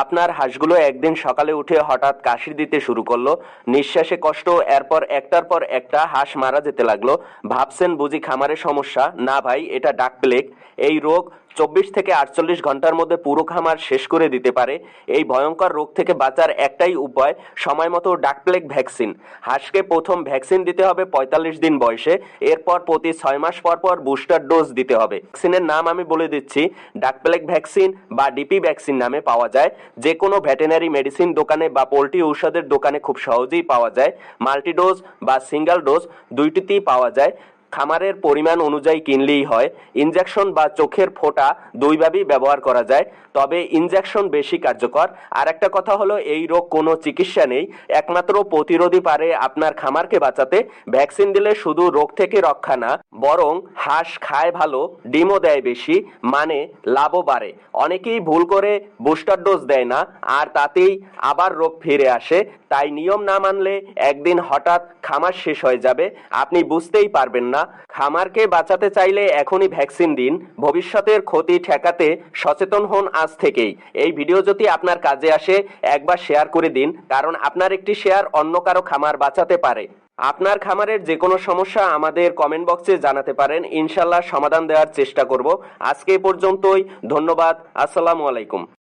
আপনার হাঁসগুলো একদিন সকালে উঠে হঠাৎ কাশি দিতে শুরু করলো, নিঃশ্বাসে কষ্ট, এরপর একটার পর একটা হাঁস মারা যেতে লাগলো। ভাবছেন বুঝি খামারে সমস্যা? না ভাই, এটা ডাক প্লেগ। এই রোগ 24 থেকে 48 ঘন্টার মধ্যে পুরো খামার শেষ করে দিতে পারে। এই ভয়ঙ্কর রোগ থেকে বাঁচার একটাই উপায়, সময় মতো ডাক প্লেগ ভ্যাকসিন। হাঁসকে প্রথম ভ্যাকসিন দিতে হবে 45 দিন বয়সে, এরপর প্রতি 6 মাস পর পর বুস্টার ডোজ দিতে হবে। ভ্যাকসিনের নাম আমি বলে দিচ্ছি, ডাক প্লেগ ভ্যাকসিন বা ডিপি ভ্যাকসিন নামে পাওয়া যায়। যে কোনো ভেটেরিনারি মেডিসিন দোকানে বা পোল্ট্রি ঔষধের দোকানে খুব সহজেই পাওয়া যায়। মাল্টি ডোজ বা সিঙ্গেল ডোজ দুইটিতেই পাওয়া যায়। খামারের পরিমাণ অনুযায়ী কিনলেই হয়। ইনজেকশন বা চোখের ফোঁটা দুইভাবেই ব্যবহার করা যায়, তবে ইনজেকশন বেশি কার্যকর। আর একটা কথা হলো, এই রোগ কোনো চিকিৎসা নেই, একমাত্র প্রতিরোধই পারে আপনার খামারকে বাঁচাতে। ভ্যাকসিন দিলে শুধু রোগ থেকে রক্ষা না, বরং হাঁস খায় ভালো, ডিমও দেয় বেশি, মানে লাভও বাড়ে। অনেকেই ভুল করে বুস্টার ডোজ দেয় না, আর তাতেই আবার রোগ ফিরে আসে। তাই নিয়ম না মানলে একদিন হঠাৎ খামার শেষ হয়ে যাবে, আপনি বুঝতেই পারবেন না। খামারকে বাঁচাতে চাইলে এখনই ভ্যাকসিন দিন। ভবিষ্যতের ক্ষতি ঠেকাতে সচেতন হন আজ থেকেই। এই ভিডিও যদি আপনার কাজে আসে, একবার শেয়ার করে দিন, কারণ আপনার একটি শেয়ার অন্য কারো খামার বাঁচাতে পারে। আপনার খামারের যে কোনো সমস্যা আমাদের কমেন্ট বক্সে জানাতে পারেন, ইনশাল্লাহ সমাধান দেওয়ার চেষ্টা করব। আজকে এ পর্যন্তই, ধন্যবাদ। আসসালামু আলাইকুম।